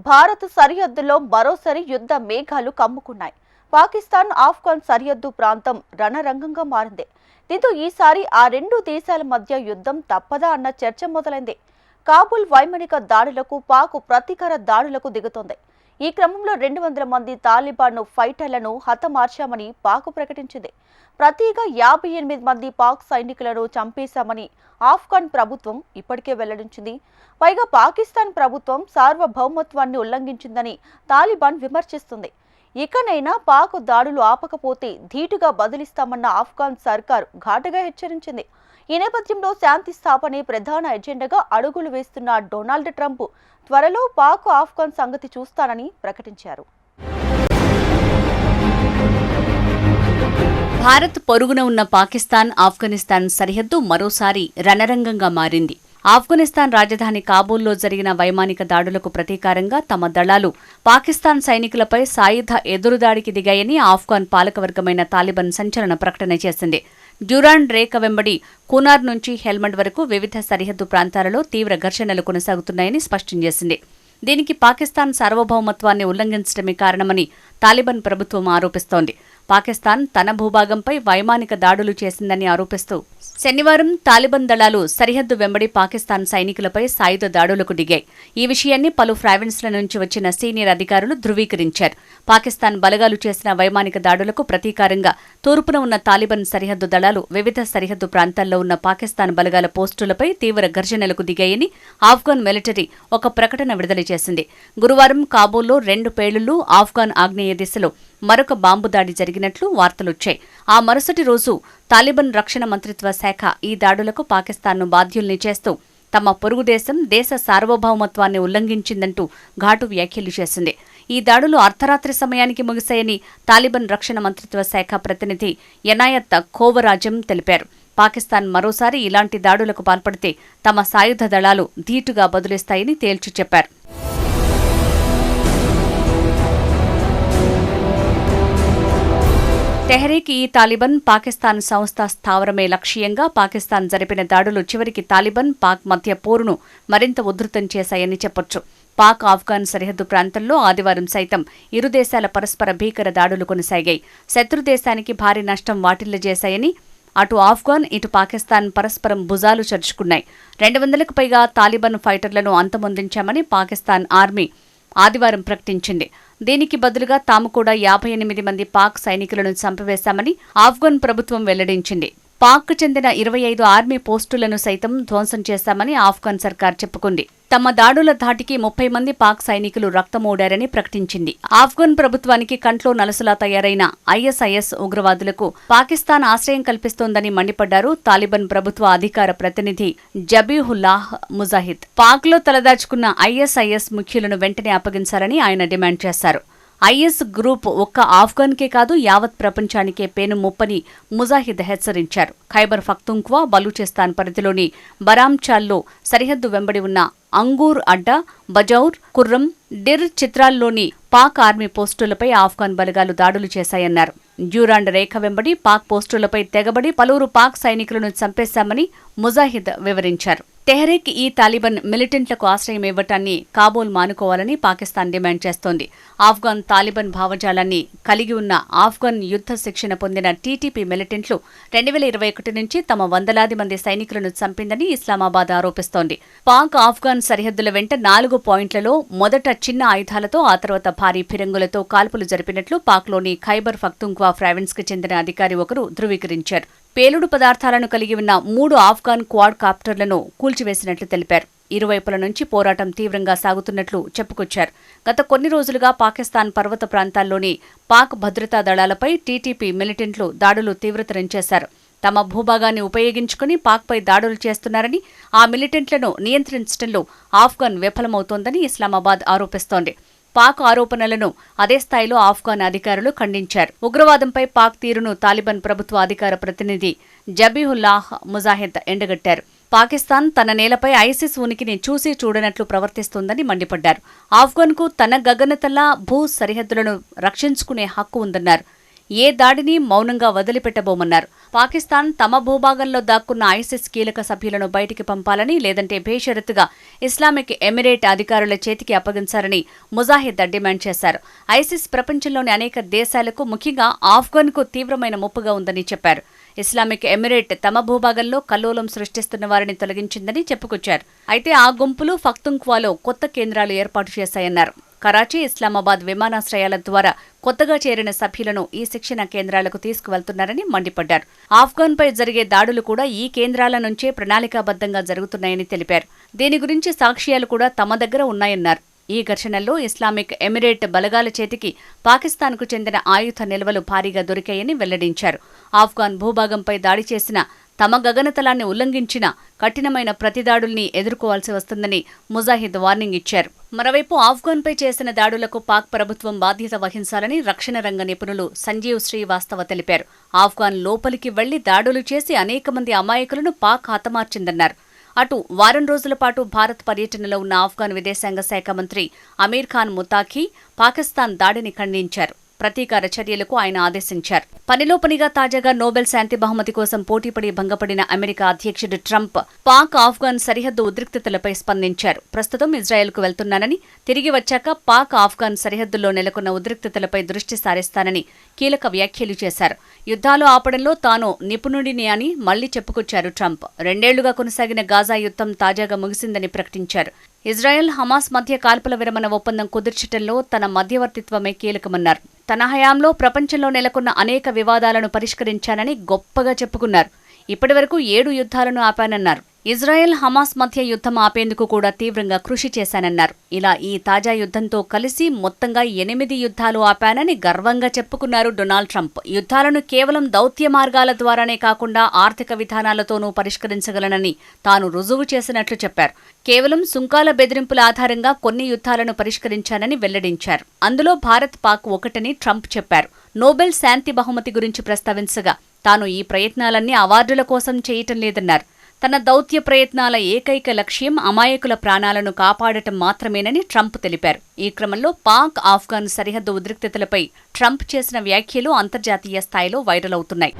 భారత్ సరిహద్దులో మరోసారి యుద్ధ మేఘాలు కమ్ముకున్నాయి. పాకిస్తాన్ ఆఫ్ఘన్ సరిహద్దు ప్రాంతం రణరంగంగా మారింది. దీంతో ఈసారి ఆ రెండు దేశాల మధ్య యుద్ధం తప్పదా అన్న చర్చ మొదలైంది. కాబూల్ వైమానిక దాడులకు పాక్ ప్రతీకార దాడులకు దిగుతోంది. ఈ క్రమంలో 200 మంది తాలిబాన్ ఫైటర్లను హతమార్చామని పాక్ ప్రకటించింది. ప్రతిగా 58 మంది పాక్ సైనికులను చంపేశామని ఆఫ్ఘన్ ప్రభుత్వం ఇప్పటికే వెల్లడించింది. పైగా పాకిస్తాన్ ప్రభుత్వం సార్వభౌమత్వాన్ని ఉల్లంఘించిందని తాలిబాన్ విమర్శిస్తుంది. ఇకనైనా పాక్ దాడులు ఆపకపోతే ధీటుగా బదిలిస్తామన్న ఆఫ్ఘన్ సర్కార్ ఘాటుగా హెచ్చరించింది. ఈ నేపథ్యంలో శాంతి స్థాపనే ప్రధాన ఎజెండాగా అడుగులు వేస్తున్న డొనాల్డ్ ట్రంప్ త్వరలో పాక్ ఆఫ్ఘన్ సంగతి చూస్తానని ప్రకటించారు. భారత్ పొరుగున ఉన్న పాకిస్తాన్ ఆఫ్ఘనిస్తాన్ సరిహద్దు మరోసారి రణరంగంగా మారింది. ఆఫ్ఘనిస్తాన్ రాజధాని కాబూల్లో జరిగిన వైమానిక దాడులకు ప్రతీకారంగా తమ దళాలు పాకిస్తాన్ సైనికులపై సాయుధ ఎదురుదాడికి దిగాయని ఆఫ్ఘాన్ పాలకవర్గమైన తాలిబాన్ సంచలన ప్రకటన చేసింది. డ్యూరాండ్ రేఖ వెంబడి కునార్ నుంచి హెల్మండ్ వరకు వివిధ సరిహద్దు ప్రాంతాలలో తీవ్ర ఘర్షణలు కొనసాగుతున్నాయని స్పష్టం చేసింది. దీనికి పాకిస్తాన్ సార్వభౌమత్వాన్ని ఉల్లంఘించడమే కారణమని తాలిబాన్ ప్రభుత్వం ఆరోపిస్తోంది. పాకిస్తాన్ తన భూభాగంపై వైమానిక దాడులు చేసిందని ఆరోపిస్తూ శనివారం తాలిబాన్ దళాలు సరిహద్దు వెంబడి పాకిస్తాన్ సైనికులపై సాయుధ దాడులకు దిగాయి. ఈ విషయాన్ని పలు ప్రావిన్స్ల నుంచి వచ్చిన సీనియర్ అధికారులు ధృవీకరించారు. పాకిస్తాన్ బలగాలు చేసిన వైమానిక దాడులకు ప్రతీకారంగా తూర్పున ఉన్న తాలిబాన్ సరిహద్దు దళాలు వివిధ సరిహద్దు ప్రాంతాల్లో ఉన్న పాకిస్తాన్ బలగాల పోస్టులపై తీవ్ర ఘర్షణలకు దిగాయని ఆఫ్ఘాన్ మిలిటరీ ఒక ప్రకటన విడుదల చేసింది. గురువారం కాబూల్లో 2 పేలుళ్లు, ఆఫ్ఘాన్ ఆగ్నేయ దిశలో మరొక బాంబు దాడి జరిగినట్లు వార్తలొచ్చాయి. ఆ మరుసటి రోజు తాలిబాన్ రక్షణ మంత్రిత్వ శాఖ ఈ దాడులకు పాకిస్తాన్ను బాధ్యుల్ని చేస్తూ తమ పొరుగు దేశ సార్వభౌమత్వాన్ని ఉల్లంఘించిందంటూ ఘాటు వ్యాఖ్యలు చేసింది. ఈ దాడులు అర్ధరాత్రి సమయానికి ముగిశాయని తాలిబాన్ రక్షణ మంత్రిత్వ శాఖ ప్రతినిధి ఎనాయత్ ఖోవరాజం తెలిపారు. పాకిస్తాన్ మరోసారి ఇలాంటి దాడులకు పాల్పడితే తమ సాయుధ దళాలు ధీటుగా బదులిస్తాయని తేల్చి చెప్పారు. తెహ్రీక్-ఈ-తాలిబాన్ పాకిస్తాన్ సంస్థ స్థావరమే లక్ష్యంగా పాకిస్తాన్ జరిపిన దాడులు చివరికి తాలిబాన్, పాక్ మధ్య పోరును మరింత ఉధృతం చేశాయని చెప్పొచ్చు. పాక్ ఆఫ్ఘాన్ సరిహద్దు ప్రాంతంలో ఆదివారం సైతం ఇరు దేశాల పరస్పర భీకర దాడులు కొనసాగాయి. శత్రుదేశానికి భారీ నష్టం వాటిల్లజేశాయని అటు ఆఫ్ఘాన్, ఇటు పాకిస్తాన్ పరస్పరం భుజాలు చరుచుకున్నాయి. 200కు పైగా తాలిబాన్ ఫైటర్లను అంతమొందించామని పాకిస్తాన్ ఆర్మీ ఆదివారం ప్రకటించింది. దీనికి బదులుగా తాము కూడా 58 మంది పాక్ సైనికులను చంపివేశామని ఆఫ్ఘాన్ ప్రభుత్వం వెల్లడించింది. పాక్కు చెందిన 25 ఆర్మీ పోస్టులను సైతం ధ్వంసం చేశామని ఆఫ్ఘాన్ సర్కార్ చెప్పుకుంది. తమ దాడుల ధాటికి 30 మంది పాక్ సైనికులు రక్తమోడారని ప్రకటించింది. ఆఫ్ఘాన్ ప్రభుత్వానికి కంట్లో నలుసులా తయారైన ఐఎస్ఐఎస్ ఉగ్రవాదులకు పాకిస్తాన్ ఆశ్రయం కల్పిస్తోందని మండిపడ్డారు తాలిబాన్ ప్రభుత్వ అధికార ప్రతినిధి జబీహుల్లాహ్ ముజాహిద్. పాక్లో తలదాచుకున్న ఐఎస్ఐఎస్ ముఖ్యులను వెంటనే అప్పగించాలని ఆయన డిమాండ్ చేశారు. ఐఎస్ గ్రూప్ ఒక్క ఆఫ్ఘాన్కే కాదు యావత్ ప్రపంచానికే పేను ముప్పని ముజాహిద్ హెచ్చరించారు. ఖైబర్ పఖ్తూన్ఖ్వా, బలూచిస్తాన్ పరిధిలోని బరామ్చాల్లో సరిహద్దు వెంబడి ఉన్న అంగూర్ అడ్డా, బజౌర్, కుర్రం, డిర్ చిత్రాల్లోని పాక్ ఆర్మీ పోస్టులపై ఆఫ్ఘాన్ బలగాలు దాడులు చేశాయన్నారు. డ్యూరాండ్ రేఖ వెంబడి పాక్ పోస్టులపై తెగబడి పలువురు పాక్ సైనికులను చంపేశామని ముజాహిద్ వివరించారు. తెహ్రీక్-ఈ-తాలిబాన్ మిలిటెంట్లకు ఆశ్రయం ఇవ్వటాన్ని కాబూల్ మానుకోవాలని పాకిస్తాన్ డిమాండ్ చేస్తోంది. ఆఫ్ఘాన్ తాలిబాన్ భావజాలాన్ని కలిగి ఉన్న ఆఫ్ఘాన్ యుద్ధ శిక్షణ పొందిన టీటీపీ మిలిటెంట్లు 2021 నుంచి తమ వందలాది మంది సైనికులను చంపిందని ఇస్లామాబాద్ ఆరోపిస్తోంది. పాక్ ఆఫ్ఘాన్ సరిహద్దుల వెంట 4 పాయింట్లలో మొదట చిన్న ఆయుధాలతో, ఆ తర్వాత భారీ ఫిరంగులతో కాల్పులు జరిపినట్లు పాక్లోని ఖైబర్ పఖ్తూన్ఖ్వా ప్రావిన్స్కు చెందిన అధికారి ఒకరు ధృవీకరించారు. పేలుడు పదార్థాలను కలిగి ఉన్న 3 ఆఫ్ఘాన్ క్వాడ్ కాప్టర్లను కూల్చివేసినట్లు తెలిపారు. ఇరువైపుల నుంచి పోరాటం తీవ్రంగా సాగుతున్నట్లు చెప్పుకొచ్చారు. గత కొన్ని రోజులుగా పాకిస్తాన్ పర్వత ప్రాంతాల్లోని పాక్ భద్రతా దళాలపై టీటీపీ మిలిటెంట్లు దాడులు తీవ్రతరం చేశారు. తమ భూభాగాన్ని ఉపయోగించుకుని పాక్పై దాడులు చేస్తున్నారని, ఆ మిలిటెంట్లను నియంత్రించడంలో ఆఫ్ఘాన్ విఫలమవుతోందని ఇస్లామాబాద్ ఆరోపిస్తోంది. పాక్ ఆరోపణలను అదే స్థాయిలో ఆఫ్ఘాన్ అధికారులు ఖండించారు. ఉగ్రవాదంపై పాక్ తీరును తాలిబాన్ ప్రభుత్వ అధికార ప్రతినిధి జబీహుల్లాహ్ ముజాహిద్ ఎండగట్టారు. పాకిస్తాన్ తన నేలపై ఐసిస్ ఉనికిని చూసి చూడనట్లు ప్రవర్తిస్తోందని మండిపడ్డారు. ఆఫ్ఘాన్కు తన గగనతల భూ సరిహద్దులను రక్షించుకునే హక్కు ఉందన్నారు. ఏ దాడిని మౌనంగా వదిలిపెట్టబోమన్నారు. పాకిస్తాన్ తమ భూభాగంలో దాక్కున్న ఐసిస్ కీలక సభ్యులను బయటికి పంపాలని, లేదంటే బేషరతుగా ఇస్లామిక్ ఎమిరేట్ అధికారుల చేతికి అప్పగించాలని ముజాహిద్ డిమాండ్ చేశారు. ఐసిస్ ప్రపంచంలోని అనేక దేశాలకు, ముఖ్యంగా ఆఫ్ఘన్కు తీవ్రమైన ముప్పుగా ఉందని చెప్పారు. ఇస్లామిక్ ఎమిరేట్ తమ భూభాగంలో కల్లోలం సృష్టిస్తున్న వారిని తొలగించిందని చెప్పుకొచ్చారు. అయితే ఆ గుంపులు పఖ్తుంఖ్వాలో కొత్త కేంద్రాలు ఏర్పాటు చేశాయన్నారు. కరాచీ, ఇస్లామాబాద్ విమానాశ్రయాల ద్వారా కొత్తగా చేరిన సభ్యులను ఈ శిక్షణ కేంద్రాలకు తీసుకువెళ్తున్నారని మండిపడ్డారు. ఆఫ్ఘన్పై జరిగే దాడులు కూడా ఈ కేంద్రాల నుంచే ప్రణాళికాబద్ధంగా జరుగుతున్నాయని తెలిపారు. దీని గురించి సాక్ష్యాలు కూడా తమ దగ్గర ఉన్నాయన్నారు. ఈ ఘర్షణల్లో ఇస్లామిక్ ఎమిరేట్ బలగాల చేతికి పాకిస్తాన్కు చెందిన ఆయుధ నిల్వలు భారీగా దొరికాయని వెల్లడించారు. ఆఫ్ఘాన్ భూభాగంపై దాడి చేసిన, తమ గగనతలాన్ని ఉల్లంఘించిన కఠినమైన ప్రతిదాడుల్ని ఎదుర్కోవాల్సి వస్తుందని ముజాహిద్ వార్నింగ్ ఇచ్చారు. మరోవైపు ఆఫ్ఘన్పై చేసిన దాడులకు పాక్ ప్రభుత్వం బాధ్యత వహించాలని రక్షణ రంగ నిపుణులు సంజీవ్ శ్రీవాస్తవ తెలిపారు. ఆఫ్ఘాన్ లోపలికి వెళ్లి దాడులు చేసి అనేక మంది అమాయకులను పాక్ హతమార్చిందన్నారు. అటు వారం రోజుల పాటు భారత్ పర్యటనలో ఉన్న ఆఫ్ఘాన్ విదేశాంగ శాఖ మంత్రి అమీర్ ఖాన్ ముతాఖీ పాకిస్తాన్ దాడిని ఖండించారు. ప్రతీకార చర్యలకు ఆయన ఆదేశించారు. పనిలో పనిగా తాజాగా నోబెల్ శాంతి బహుమతి కోసం పోటీపడి భంగపడిన అమెరికా అధ్యక్షుడు ట్రంప్ పాక్ ఆఫ్ఘాన్ సరిహద్దు ఉద్రిక్తతలపై స్పందించారు. ప్రస్తుతం ఇజ్రాయెల్కు వెళ్తున్నానని, తిరిగి వచ్చాక పాక్ ఆఫ్ఘాన్ సరిహద్దుల్లో నెలకొన్న ఉద్రిక్తతలపై దృష్టి సారిస్తానని కీలక వ్యాఖ్యలు చేశారు. యుద్ధాలు ఆపడంలో తాను నిపుణుడిని అని మళ్లీ చెప్పుకొచ్చారు ట్రంప్. 2 ఏళ్లుగా కొనసాగిన గాజా యుద్ధం తాజాగా ముగిసిందని ప్రకటించారు. ఇజ్రాయెల్, హమాస్ మధ్య కాల్పుల విరమణ ఒప్పందం కుదుర్చటంలో తన మధ్యవర్తిత్వమే కీలకమన్నారు. తన హయాంలో ప్రపంచంలో నెలకొన్న అనేక వివాదాలను పరిష్కరించానని గొప్పగా చెప్పుకున్నారు. ఇప్పటివరకు 7 యుద్ధాలను ఆపానన్నారు. ఇజ్రాయెల్, హమాస్ మధ్య యుద్ధం ఆపేందుకు కూడా తీవ్రంగా కృషి చేశానన్నారు. ఇలా ఈ తాజా యుద్ధంతో కలిసి మొత్తంగా 8 యుద్ధాలు ఆపానని గర్వంగా చెప్పుకున్నారు డొనాల్డ్ ట్రంప్. యుద్ధాలను కేవలం దౌత్య మార్గాల ద్వారానే కాకుండా ఆర్థిక విధానాలతోనూ పరిష్కరించగలనని తాను రుజువు చేసినట్లు చెప్పారు. కేవలం సుంకాల బెదిరింపుల ఆధారంగా కొన్ని యుద్ధాలను పరిష్కరించానని వెల్లడించారు. అందులో భారత్, పాక్ ఒకటని ట్రంప్ చెప్పారు. నోబెల్ శాంతి బహుమతి గురించి ప్రస్తావించగా తాను ఈ ప్రయత్నాలన్నీ అవార్డుల కోసం చేయటం లేదన్నారు. తన దౌత్య ప్రయత్నాల ఏకైక లక్ష్యం అమాయకుల ప్రాణాలను కాపాడటం మాత్రమేనని ట్రంప్ తెలిపారు. ఈ క్రమంలో పాక్ ఆఫ్ఘాన్ సరిహద్దు ఉద్రిక్తతలపై ట్రంప్ చేసిన వ్యాఖ్యలు అంతర్జాతీయ స్థాయిలో వైరల్ అవుతున్నాయి.